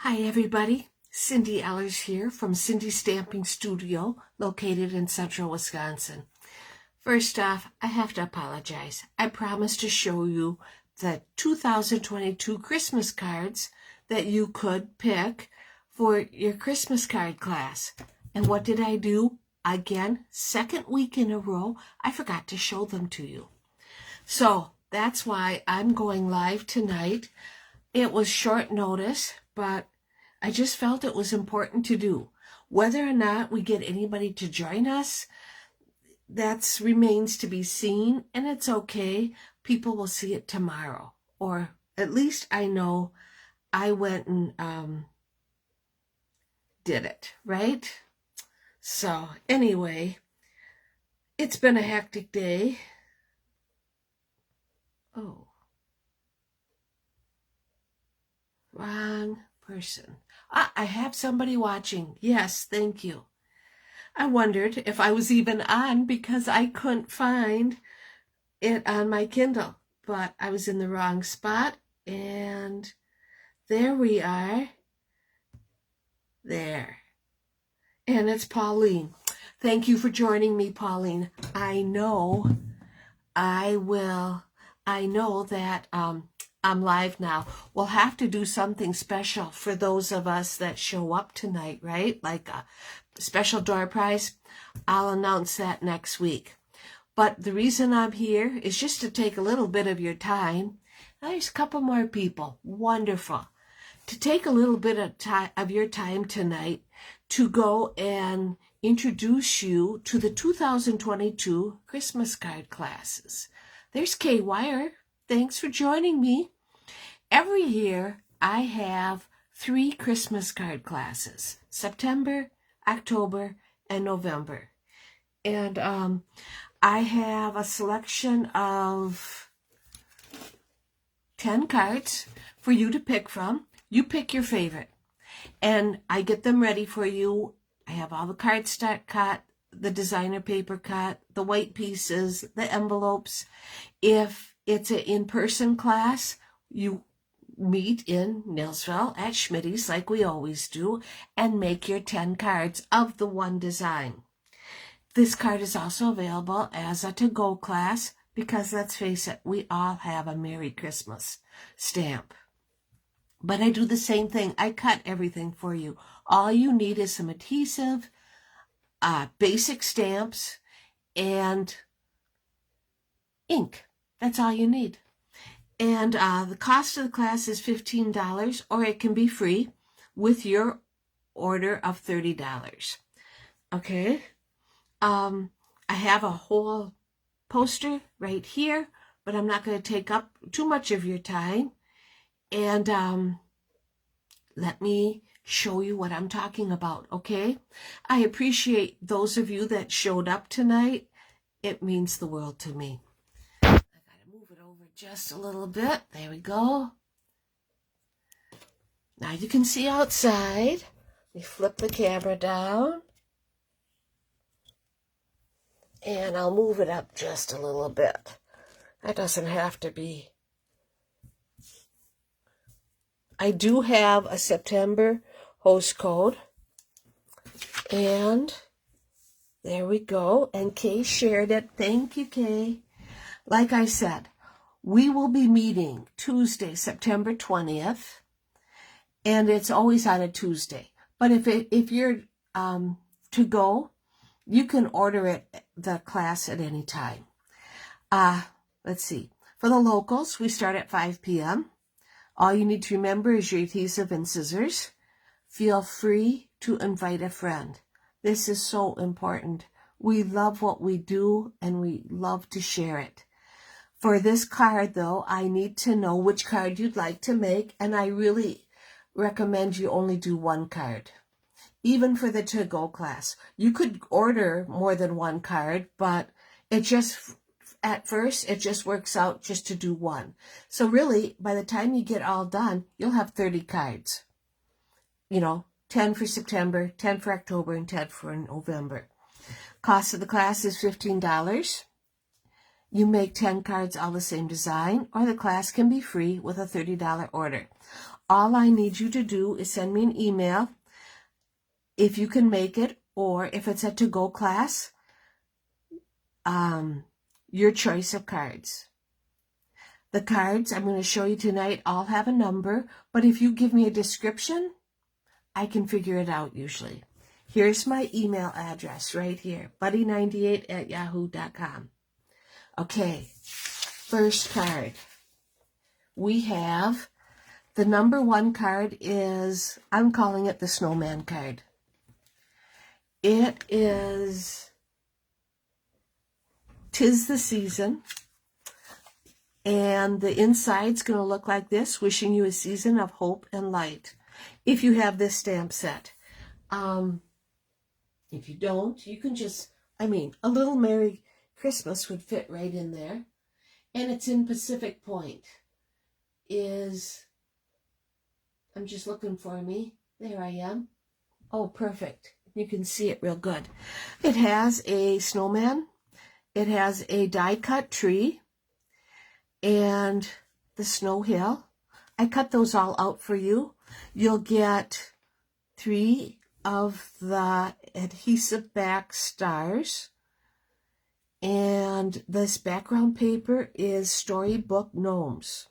Hi everybody, Cindy Ellers here from Cindy Stamping Studio, located in central Wisconsin. First off, I have to apologize. I promised to show you the 2022 Christmas cards that you could pick for your Christmas card class. And what did I do? Again, second week in a row, I forgot to show them to you. So that's why I'm going live tonight. It was short notice, but I just felt it was important to do. Whether or not we get anybody to join us, that remains to be seen, and it's okay. People will see it tomorrow, or at least I know I went and did it, right? So anyway, it's been a hectic day. Oh, wrong person. I have somebody watching. Yes, thank you. I wondered if I was even on because I couldn't find it on my Kindle, but I was in the wrong spot, and there we are. There. And it's Pauline. Thank you for joining me, Pauline. I know that I'm live now. We'll have to do something special for those of us that show up tonight, right? Like a special door prize. I'll announce that next week. But the reason I'm here is just to take a little bit of your time. There's a couple more people. Wonderful. To take a little bit of your time tonight to go and introduce you to the 2022 Christmas card classes. There's Kay Wire. Thanks for joining me. Every year I have 3 Christmas card classes, September, October, and November. And I have a selection of 10 cards for you to pick from. You pick your favorite. And I get them ready for you. I have all the cardstock cut, the designer paper cut, the white pieces, the envelopes. If it's an in-person class, you meet in Nilsville at Schmitty's like we always do and make your 10 cards of the one design. This card is also available as a to-go class because, let's face it, we all have a Merry Christmas stamp. But I do the same thing. I cut everything for you. All you need is some adhesive, basic stamps, and ink. That's all you need. And the cost of the class is $15, or it can be free with your order of $30. Okay? I have a whole poster right here, but I'm not going to take up too much of your time. And let me show you what I'm talking about, okay? I appreciate those of you that showed up tonight. It means the world to me. I gotta move it over just a little bit. There we go. Now you can see outside. We flip the camera down. And I'll move it up just a little bit. That doesn't have to be. I do have a September host code. And there we go. And Kay shared it. Thank you, Kay. Like I said, we will be meeting Tuesday, September 20th. And it's always on a Tuesday. But if you're to go, you can order the class at any time. Let's see. For the locals, we start at 5 p.m. All you need to remember is your adhesive and scissors. Feel free to invite a friend. This is so important. We love what we do, and we love to share it. For this card, though, I need to know which card you'd like to make, and I really recommend you only do one card. Even for the to-go class. You could order more than one card, but at first, it just works out just to do one. So really, by the time you get all done, you'll have 30 cards. 10 for September, 10 for October, and 10 for November. Cost of the class is $15. You make 10 cards all the same design, or the class can be free with a $30 order. All I need you to do is send me an email if you can make it, or if it's a to-go class, your choice of cards. The cards I'm going to show you tonight all have a number, but if you give me a description, I can figure it out usually. Here's my email address right here, buddy98@yahoo.com. Okay, first card. We have the number 1 card is, I'm calling it the snowman card. It is 'Tis the Season. And the inside's going to look like this, wishing you a season of hope and light. If you have this stamp set. If you don't, you can just, a little Merry Christmas would fit right in there. And it's in Pacific Point. I'm just looking for me. There I am. Oh, perfect. You can see it real good. It has a snowman. It has a die-cut tree. And the snow hill. I cut those all out for you. You'll get 3 of the adhesive back stars. And this background paper is Storybook Gnomes,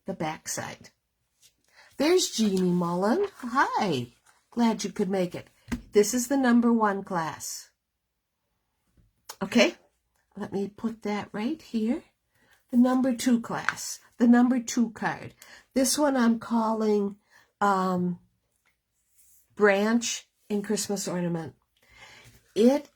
the back side. There's Jeannie Mullen. Hi. Glad you could make it. This is the number 1 class. Okay, let me put that right here. The number 2 class, the number 2 card. This one I'm calling Branch in Christmas Ornament. It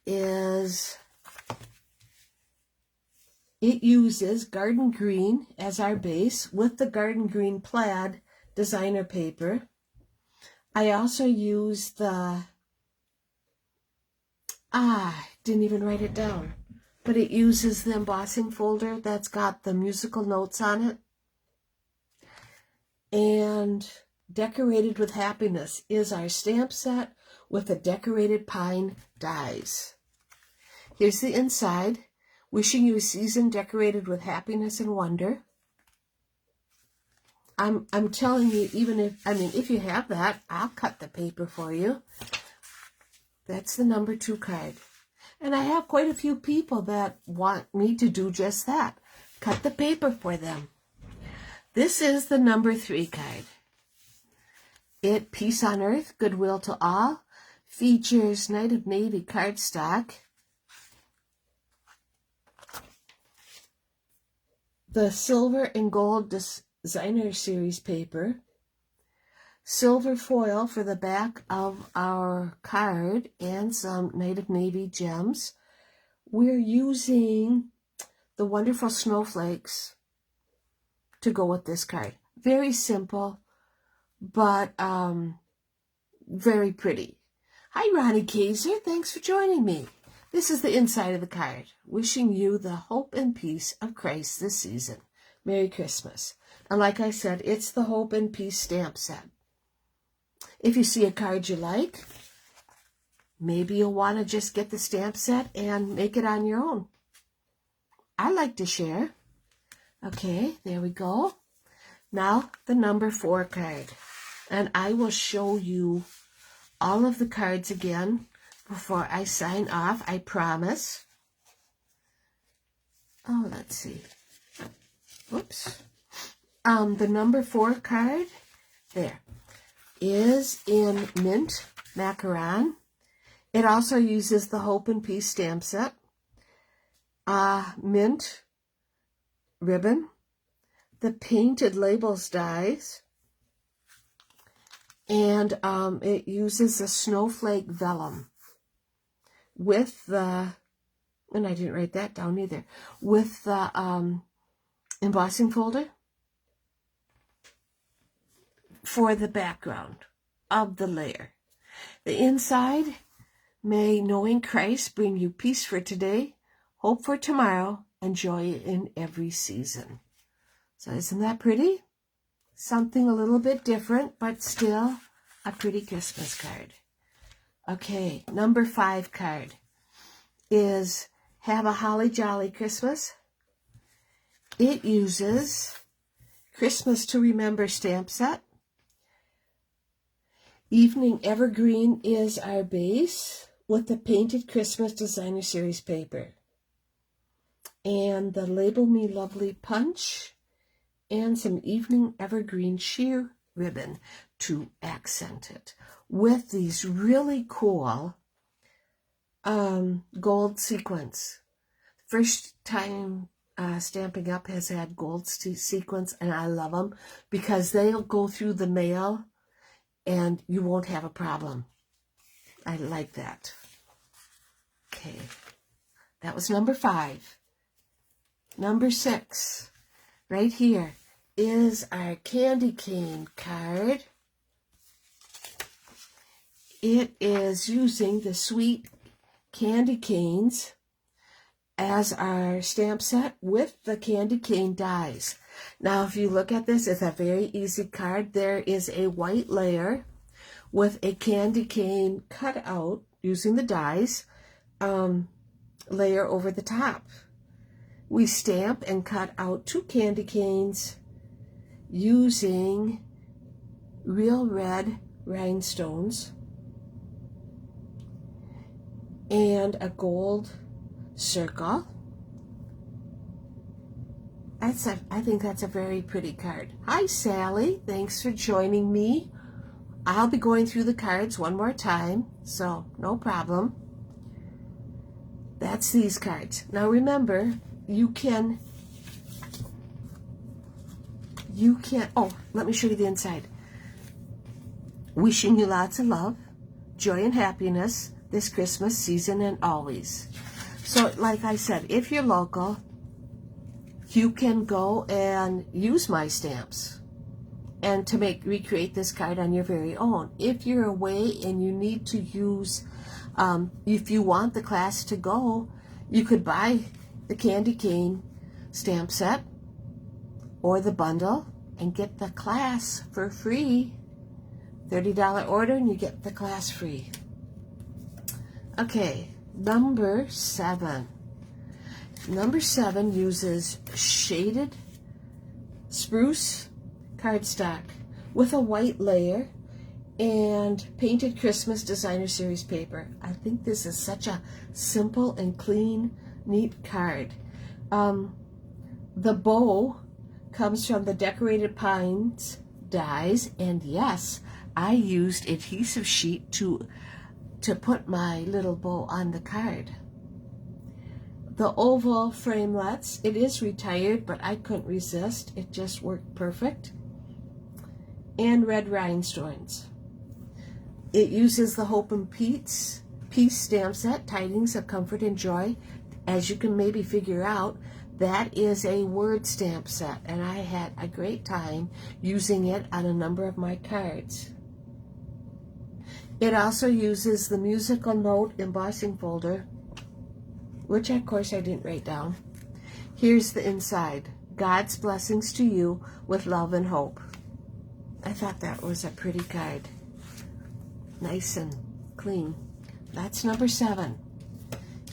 uses garden green as our base with the garden green plaid designer paper. I also use didn't even write it down. But it uses the embossing folder that's got the musical notes on it. And Decorated with Happiness is our stamp set with the decorated pine dies. Here's the inside. Wishing you a season decorated with happiness and wonder. I'm telling you, even if you have that, I'll cut the paper for you. That's the number 2 card. And I have quite a few people that want me to do just that. Cut the paper for them. This is the number 3 card. It, Peace on Earth, Goodwill to All, features Knight of Navy cardstock. The Silver and Gold Designer Series paper. Silver foil for the back of our card and some Knight of Navy gems. We're using the wonderful snowflakes to go with this card. Very simple, but very pretty. Hi, Ronnie Kaiser. Thanks for joining me. This is the inside of the card. Wishing you the hope and peace of Christ this season. Merry Christmas. And like I said, it's the Hope and Peace stamp set. If you see a card you like, maybe you'll want to just get the stamp set and make it on your own. I like to share. Okay, there we go. Now the number 4 card. And I will show you all of the cards again before I sign off, I promise. Oh, let's see. Whoops. The number 4 card, there, is in Mint Macaron. It also uses the Hope and Peace stamp set. Mint ribbon. The painted labels dies. And it uses a snowflake vellum with the, and I didn't write that down either, with the embossing folder for the background of the layer. The inside, may knowing Christ bring you peace for today, hope for tomorrow, and joy in every season. So isn't that pretty? Something a little bit different, but still a pretty Christmas card. Okay, number 5 card is Have a Holly Jolly Christmas. It uses Christmas to Remember stamp set Evening Evergreen is our base with the Painted Christmas Designer Series paper. And the Label Me Lovely punch and some Evening Evergreen sheer ribbon to accent it with these really cool gold sequins. First time Stampin' Up! Has had gold sequins, and I love them because they'll go through the mail and you won't have a problem. I like that. Okay, that was number 5. Number 6, right here, is our candy cane card. It is using the Sweet Candy Canes as our stamp set with the candy cane dies. Now, if you look at this, it's a very easy card. There is a white layer with a candy cane cut out using the dies layer over the top. We stamp and cut out 2 candy canes using real red rhinestones and a gold circle. I think that's a very pretty card. Hi, Sally. Thanks for joining me. I'll be going through the cards one more time, so no problem. That's these cards. Now remember, you can, oh, let me show you the inside. Wishing you lots of love, joy, and happiness this Christmas season and always. So, like I said, if you're local, you can go and use my stamps and to recreate this card on your very own. If you're away and you need to use, if you want the class to go, you could buy the candy cane stamp set or the bundle and get the class for free. $30 order and you get the class free. Okay, number 7. Number 7 uses shaded spruce cardstock with a white layer and Painted Christmas Designer Series paper. I think this is such a simple and clean, neat card. The bow comes from the Decorated Pines dies, and yes, I used adhesive sheet to put my little bow on the card. The oval framelets, it is retired, but I couldn't resist. It just worked perfect. And red rhinestones. It uses the Hope and Peace stamp set, Tidings of Comfort and Joy. As you can maybe figure out, that is a word stamp set, and I had a great time using it on a number of my cards. It also uses the musical note embossing folder, which of course I didn't write down. Here's the inside. God's blessings to you with love and hope. I thought that was a pretty card. Nice and clean. That's number 7.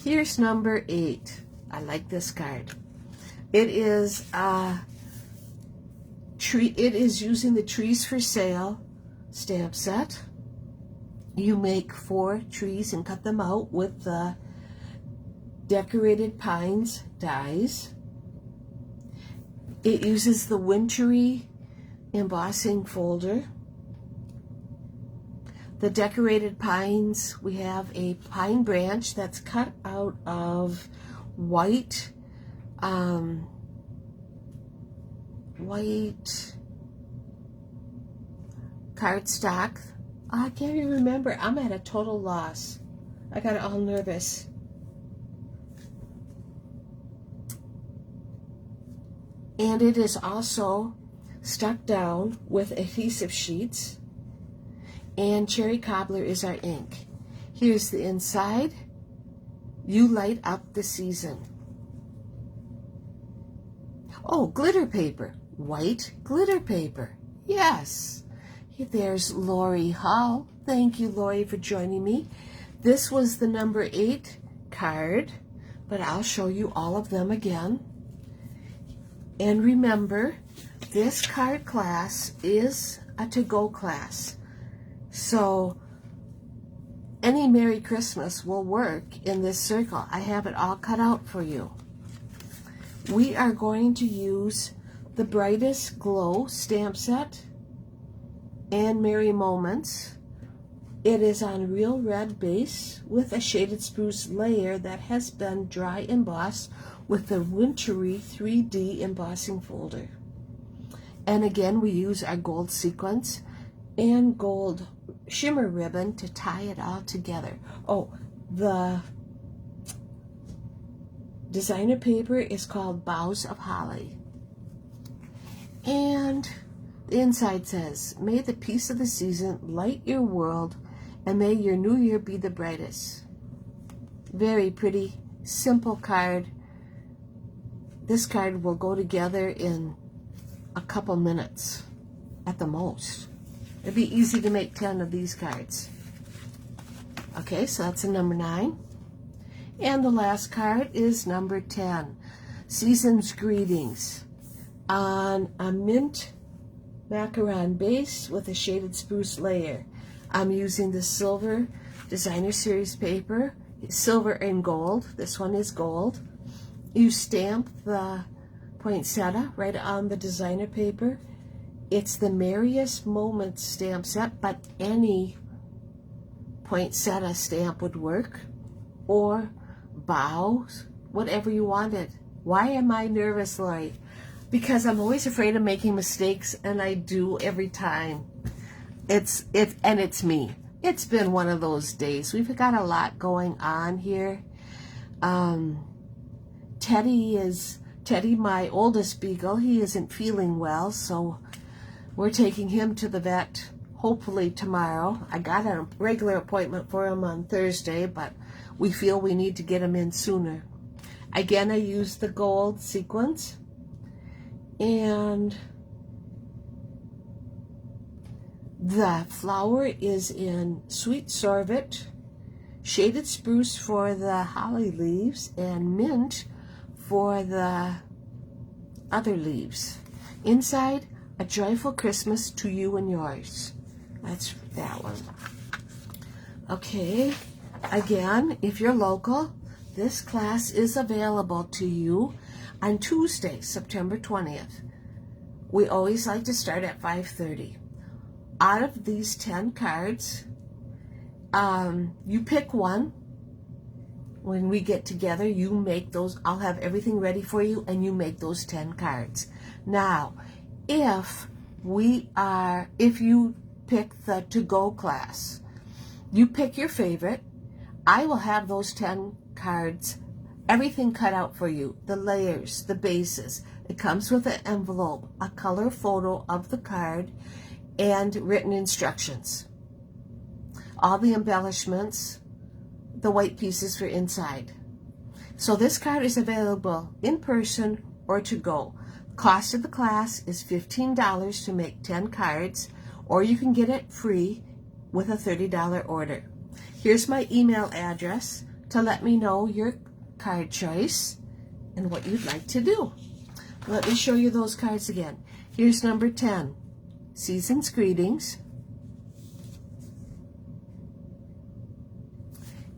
Here's number 8. I like this card. It is using the Trees for Sale stamp set. You make 4 trees and cut them out with the Decorated Pines dies. It uses the wintry embossing folder. The Decorated Pines, we have a pine branch that's cut out of white cardstock. I can't even remember. I'm at a total loss. I got all nervous. And it is also stuck down with adhesive sheets. And Cherry Cobbler is our ink. Here's the inside. You light up the season. Oh, glitter paper. White glitter paper. Yes. There's Lori Hull. Thank you, Lori, for joining me. This was the number 8 card, but I'll show you all of them again. And remember, this card class is a to-go class. So any Merry Christmas will work in this circle. I have it all cut out for you. We are going to use the Brightest Glow stamp set and Merry Moments. It is on real red base with a shaded spruce layer that has been dry embossed with the wintry 3D embossing folder. And again, we use our gold sequins and gold shimmer ribbon to tie it all together. Oh, the designer paper is called Boughs of Holly. And the inside says, "May the peace of the season light your world, and may your new year be the brightest." Very pretty, simple card. This card will go together in a couple minutes at the most. It'd be easy to make 10 of these cards. Okay, so that's a number 9. And the last card is number 10, Season's Greetings, on a mint macaron base with a shaded spruce layer. I'm using the silver designer series paper, silver and gold. This one is gold. You stamp the poinsettia right on the designer paper. It's the Merriest Moments stamp set, but any poinsettia stamp would work, or bows, whatever you wanted. Why am I nervous, Lori? Because I'm always afraid of making mistakes, and I do every time. It's me. It's been one of those days. We've got a lot going on here. Teddy, my oldest beagle, he isn't feeling well, so we're taking him to the vet hopefully tomorrow. I got a regular appointment for him on Thursday, but we feel we need to get him in sooner. Again, I used the gold sequins, and the flower is in Sweet Sorvet, shaded spruce for the holly leaves, and mint for the other leaves. Inside, a joyful Christmas to you and yours. That's that one. Okay, again, if you're local, this class is available to you on Tuesday, September 20th. We always like to start at 5:30. Out of these 10 cards, you pick one. When we get together, you make those. I'll have everything ready for you, and you make those 10 cards. Now, if you pick the to-go class, you pick your favorite. I will have those 10 cards, everything cut out for you, the layers, the bases. It comes with an envelope, a color photo of the card, and written instructions. All the embellishments, the white pieces for inside. So this card is available in person or to go. Cost of the class is $15 to make 10 cards, or you can get it free with a $30 order. Here's my email address to let me know your card choice and what you'd like to do. Let me show you those cards again. Here's number 10, Season's Greetings.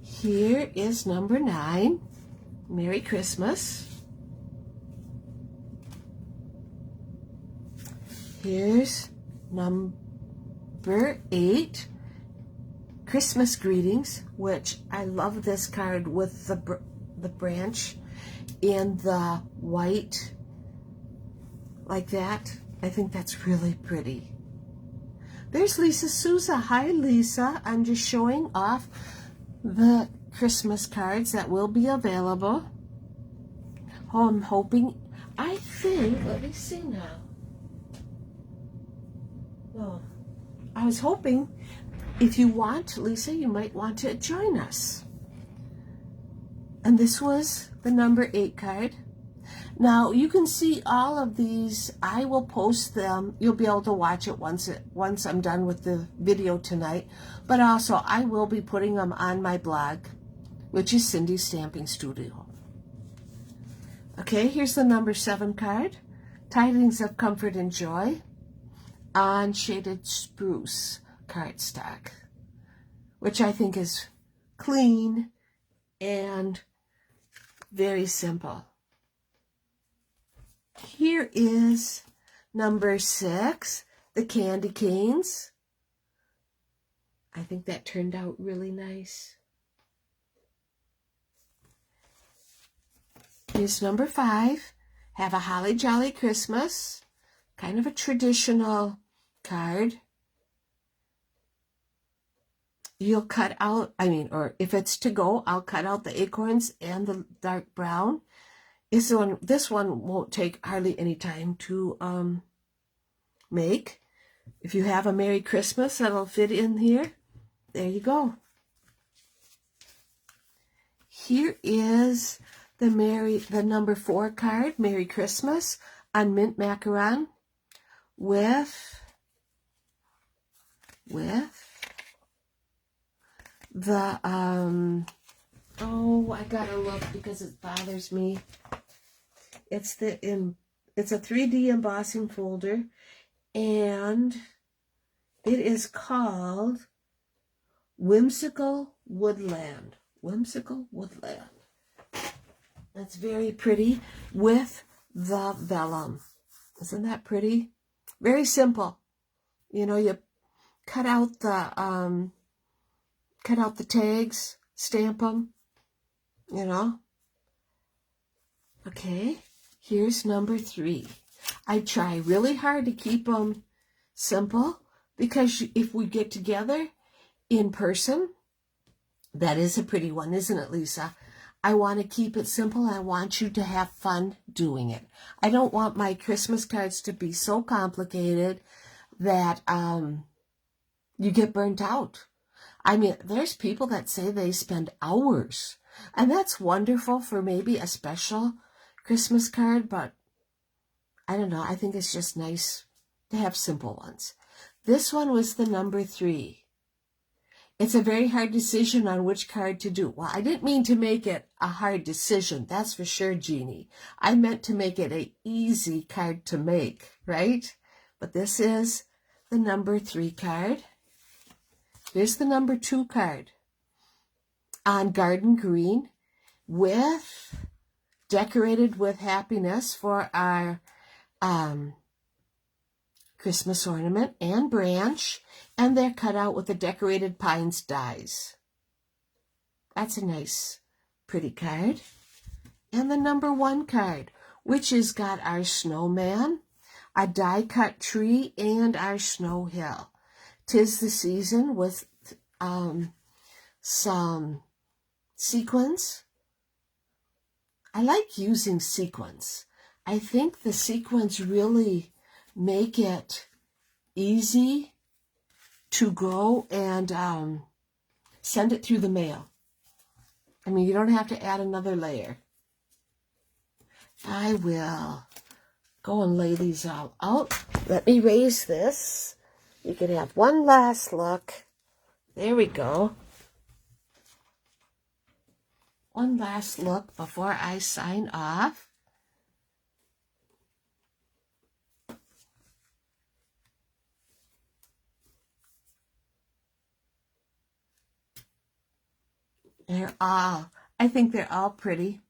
Here is number 9, Merry Christmas. Here's number 8, Christmas Greetings, which I love this card with the branch and the white like that. I think that's really pretty. There's Lisa Souza. Hi, Lisa. I'm just showing off the Christmas cards that will be available. Oh, I'm hoping, I think, let me see now. Oh, I was hoping, if you want, Lisa, you might want to join us. And this was the number 8 card. Now, you can see all of these. I will post them. You'll be able to watch it once I'm done with the video tonight. But also, I will be putting them on my blog, which is Cindy's Stamping Studio. Okay, here's the number 7 card. Tidings of Comfort and Joy on shaded spruce. cardstock, which I think is clean and very simple. Here is number 6, the candy canes. I think that turned out really nice. Here's number 5, have a holly jolly Christmas. Kind of a traditional card. You'll cut out, or if it's to go, I'll cut out the acorns and the dark brown. This one won't take hardly any time to make. If you have a Merry Christmas, that'll fit in here. There you go. Here is the number 4 card, Merry Christmas, on mint macaron with the I gotta look because it bothers me. It's a 3D embossing folder, and it is called Whimsical Woodland. Whimsical Woodland. That's very pretty with the vellum. Isn't that pretty? Very simple. You know, you cut out the tags, stamp them, you know. Okay, here's number 3. I try really hard to keep them simple because if we get together in person, that is a pretty one, isn't it, Lisa? I want to keep it simple. I want you to have fun doing it. I don't want my Christmas cards to be so complicated that you get burnt out. I mean, there's people that say they spend hours, and that's wonderful for maybe a special Christmas card, but I don't know. I think it's just nice to have simple ones. This one was the number 3. It's a very hard decision on which card to do. Well, I didn't mean to make it a hard decision. That's for sure, Jeannie. I meant to make it an easy card to make, right? But this is the number 3 card. Here's the number 2 card on garden green decorated with happiness for our Christmas ornament and branch, and they're cut out with the decorated pines dies. That's a nice, pretty card. And the number 1 card, which has got our snowman, a die-cut tree, and our snow hill. 'Tis the season with some sequins. I like using sequins. I think the sequins really make it easy to go and send it through the mail. I mean, you don't have to add another layer. I will go and lay these all out. Let me raise this. You can have one last look. There we go. One last look before I sign off. I think they're all pretty.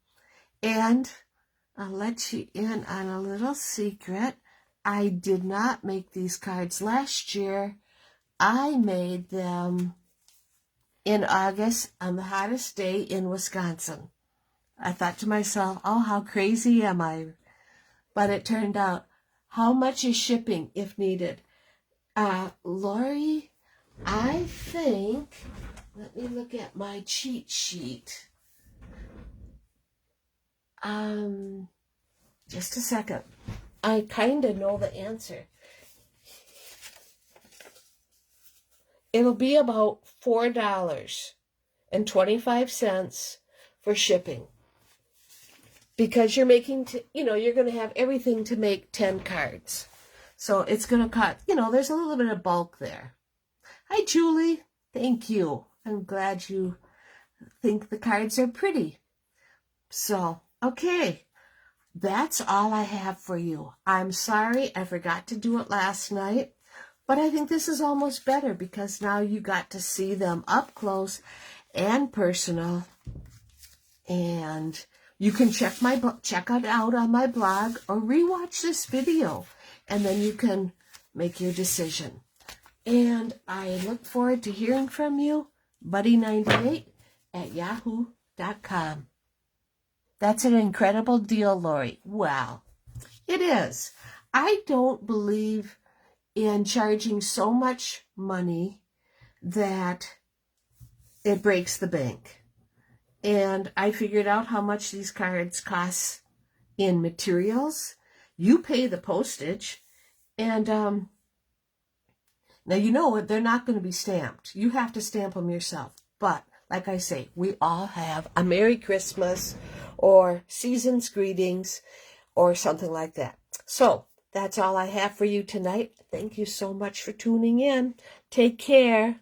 And I'll let you in on a little secret. I did not make these cards last year. I made them in August on the hottest day in Wisconsin. I thought to myself, oh, how crazy am I? But it turned out, how much is shipping if needed? Lori, I think, let me look at my cheat sheet. Just a second. I kind of know the answer. It'll be about $4.25 for shipping. Because you're making, you're going to have everything to make 10 cards. So it's going to cut, there's a little bit of bulk there. Hi, Julie. Thank you. I'm glad you think the cards are pretty. So, okay. That's all I have for you. I'm sorry I forgot to do it last night, But I think this is almost better because now you got to see them up close and personal. And you can check it out on my blog or rewatch this video, and then you can make your decision. And I look forward to hearing from you, buddy98@yahoo.com. That's an incredible deal, Lori. Wow, it is. I don't believe in charging so much money that it breaks the bank. And I figured out how much these cards cost in materials. You pay the postage. And now you know what, they're not going to be stamped. You have to stamp them yourself. But like I say, we all have a Merry Christmas or season's greetings or something like that. So that's all I have for you tonight. Thank you so much for tuning in. Take care.